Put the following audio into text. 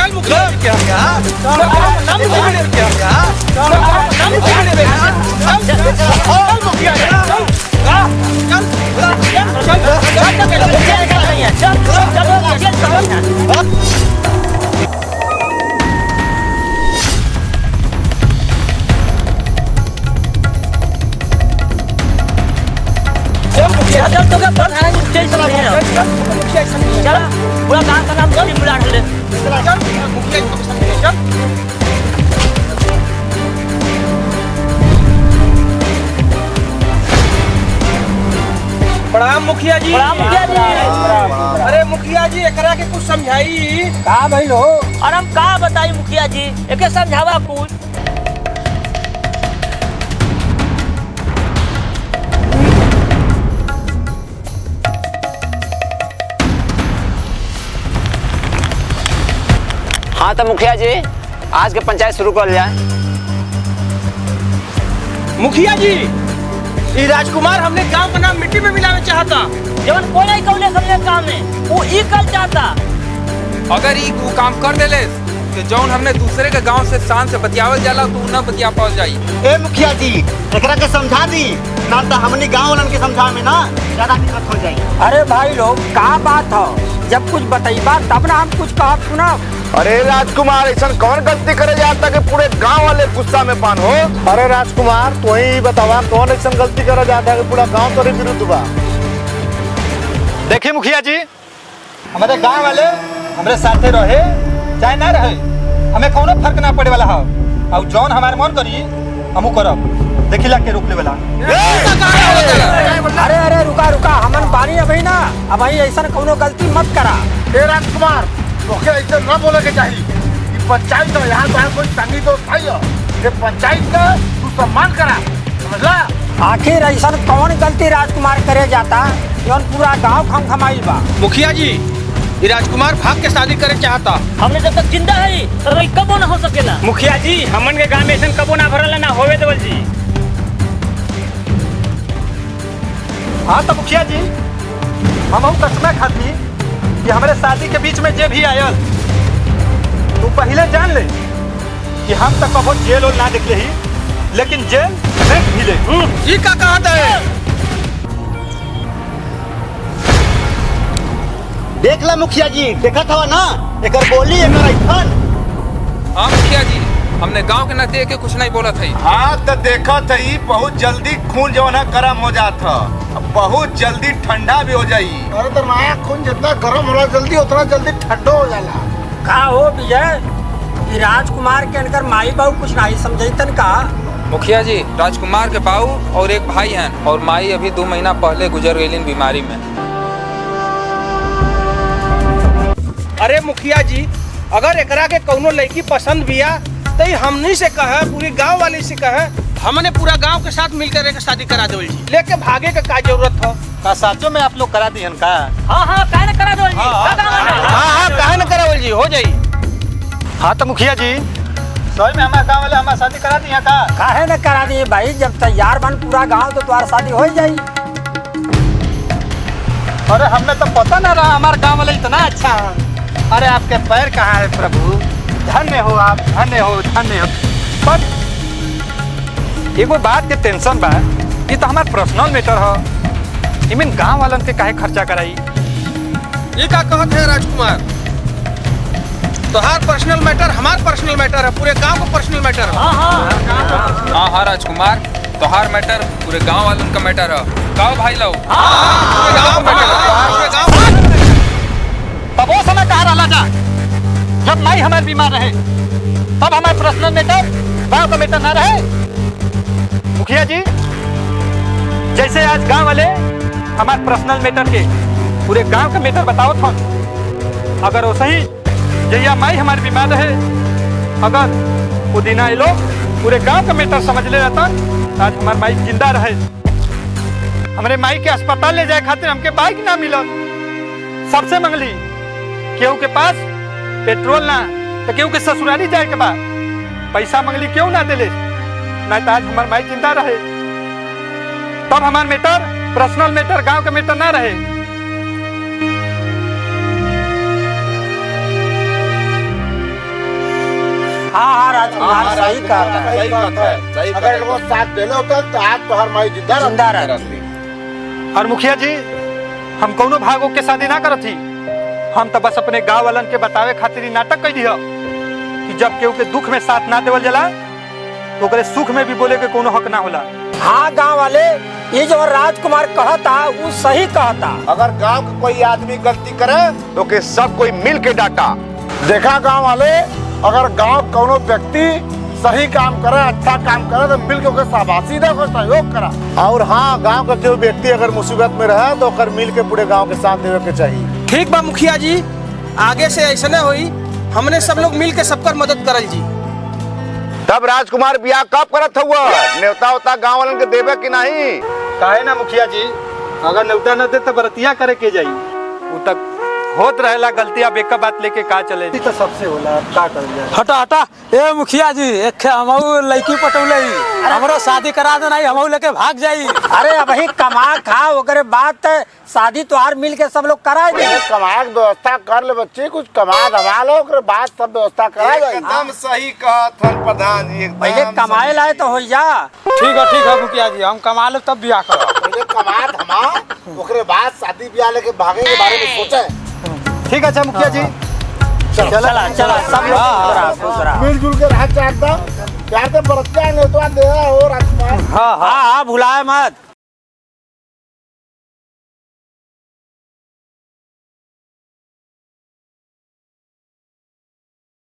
चल मुखिया क्या पूरा गांव का नाम बुला ले। प्रणाम मुखिया जी। प्रणाम मुखिया जी। अरे मुखिया जी एकरा के कुछ समझाई का भइल हो? और हम का बताई मुखिया जी, एके समझावा कुछ। हाँ तो मुखिया जी आज के पंचायत शुरू कर जाए। मुखिया जी ये राजकुमार हमने गांव का नाम मिट्टी में मिलाना चाहता। जवन कोई कौले समझे काम में वो ई कर चाहता। अगर ई वो काम कर देले तो जौन हमने दूसरे के गांव से शान से बतियावल जाला तो न बतिया पावल जाई। ए मुखिया जी एकरा के समझा दी ना तो हमनी गांव वालन के समझा में ना ज्यादा दिक्कत हो जाई। अरे भाई लोग का बात हो, जब कुछ बताइबा तब ना हम कुछ कहा सुना। अरे राजकुमार ऐसा कौन गलती करे जाता कि पूरे गांव वाले गुस्सा में पान हो? अरे राजकुमार तू ही बतावा कौन ऐसा गलती करे जाता है कि पूरा गांव तेरे विरुद्ध बा? देखिए मुखिया जी हमारे गांव वाले हमारे साथे रहे चाहे ना रहे हमें कोनो फर्क ना पड़े वाला है। और जौन हमारे मन करी हमू करब। देखिला के रोकले वाला। अरे अरे रुका रुका हमन बानी अभी ना, अब ऐसा कोनो गलती मत करा। ए राजकुमार तोके ऐसे न बोले के चाहिए। ये पंचायत है, यहाँ तो कोई संगी दोस्त है। ये पंचायत का तू सम्मान करा, समझला? आखिर ऐसा कौन गलती राजकुमार करे जाता जौन पूरा गांव खमखमाइल बा? मुखिया जी ये राजकुमार भाग के शादी करे चाहता। हमने जब तक जिंदा है तो कोई कबो ना हो सकेला। मुखिया जी हमन के गांव में ऐसा कबो ना भरला ना होवे देवल जी। हाँ तो मुखिया जी हम कसम खाती कि हमारे शादी के बीच में जे भी आयल तू पहले जान ले कि हम तक कबो जेल और ना देख ले ही, लेकिन जेल देख भी ले। ये का कहता है? देख ला मुखिया जी, देखा था ना एकर बोली एकर ऐठन। हाँ मुखिया जी हमने गांव के नतीजे के कुछ नहीं बोला था। हाँ तो देखा थी बहुत जल्दी खून जो है गर्म हो जाता, बहुत जल्दी ठंडा भी हो जाई। अरे तो माया खून जितना गर्म होला जल्दी उतना जल्दी ठंडा हो जाला। का हो विजय, राजकुमार के अंदर माई बाबू कुछ नहीं समझतन का? मुखिया जी राजकुमार के बाबू और एक भाई हैं और माई अभी 2 महीना पहले गुजर गई बीमारी में। अरे मुखिया जी अगर एकरा के कौनो लड़की पसंद बिया तो हमनी से कहे, पूरी गांव वाली से कहे, हमने पूरा गांव के साथ मिलकर एक शादी करा दो जी। लेके भागे का जरूरत हो? का साचो में आप लोग करा दिहन का? हाँ हाँ काहे ना करा दो जी। हाँ काहे न करावल जी, हो जाई। हाँ तो मुखिया जी सही में हमारे गांव वाले हमारा शादी करा दिया का? काहे न करा दिए भाई, जब तैयार बन पूरा गांव तो तुम्हारा शादी हो जाई। अरे हमने तो पता ना रहा हमारे गांव वाले इतना अच्छा है। अरे आपके पैर कहाँ है प्रभु, धन्य हो आप, धन्य हो धन्य हो। पर एगो बात के टेंशन बा, ये तो हमारा पर्सनल मैटर है। इमें गांव वालन के काहे खर्चा कराई? ये का कहत है राजकुमार? तोहार पर्सनल मैटर हमार पर्सनल मैटर है, पूरे गांव का पर्सनल मैटर है। हाँ हाँ राजकुमार तोहार मैटर पूरे गांव वालों का मैटर है। गाँव भाई लो पूरे गांव का मैटर है, पूरे गांव। तब वो समय कहाँ रहा जा जब माई हमारे बीमार रहे, तब हमारे पर्सनल मैटर गांव का मैटर ना रहे। मुखिया जी जैसे आज गांव वाले हमारे पर्सनल मैटर के पूरे गांव का मैटर बताओ था, अगर वो सही जैया माई हमारे बीमार रहे, अगर वो दिन आए लोग पूरे गांव का मैटर समझ ले रहता, आज हमारे माई जिंदा रहे। हमारे माई के अस्पताल ले जाए खातिर हमके बाइक ना मिला, सबसे मंगली केहू के पास पेट्रोल ना तो केहू के ससुराली जाए के बाद पैसा मंगली क्यों ना दिले, ना तो आज हमारे माई जिंदा रहे। तब हमारे मैटर पर्सनल मैटर गांव का मैटर ना रहे। सही कहा सही बात है, सही अगर लोग साथ देले होता तो आज तो हर माई जिंदा रहती। और मुखिया जी हम कौनो भागो के शादी ना करत थी। हम तो बस अपने गांव वालन के बतावे खातिर ही नाटक कर दिया कि जब केहू के दुख में साथ ना देवल जाला तो ओकरे सुख में भी बोले के कोनो हक ना होला। हाँ गांव वाले, ये जो राजकुमार कहता वो सही कहता। अगर गांव का कोई आदमी गलती करे तो के सब कोई मिल के डांटा। देखा गांव वाले, अगर गांव कोनो व्यक्ति सही काम करे, अच्छा काम करे तो मिल के ओके शाबाशी दे, ओके सहयोग करा। और हाँ, गांव का जो व्यक्ति अगर मुसीबत में रहे तो ओकर मिल के पूरे गांव के साथ देवे के चाहिए। ठीक बा मुखिया जी, आगे से ऐसा न होई, हमने सब लोग मिल के सबकर मदद करल जी। तब राजकुमार बियाह कब करत हुआ? न्योता उता गांव वालन के देवे कि नहीं? काहे ना मुखिया जी, अगर न्योता न दे तो बरतिया करे के जाई। वो तक होत रहेला गलतियां, बेका बात लेके का चले तो सबसे होला का कर जाए। हटा हटा, ए मुखिया जी, एक हमहू लड़की पटौले, हमरो शादी करा देना, हमहू लेके भाग जाई। अरे अब ही कमा खा ओकरे बात शादी त्योहार मिल के सब लोग करा दे। कमाए के व्यवस्था कर ले बच्चे, कुछ कमा धमा लो, ओकरे बाद सब व्यवस्था करा जाए। एकदम सही कहा था प्रधान जी, एकदम पहले कमाए लाए तो हो जा। ठीक है मुखिया जी, हम कमा ले तब ब्याह करो। पहले कमा धमा, ओकरे बाद शादी ब्याह लेके भागे के बारे में सोचे। ठीक है मुखिया जी, चला चला सब लोग मिलजुल के रह चाहता प्यार से बरतिया नहीं तो दे और राजकुमार। हाँ भुलाए मत।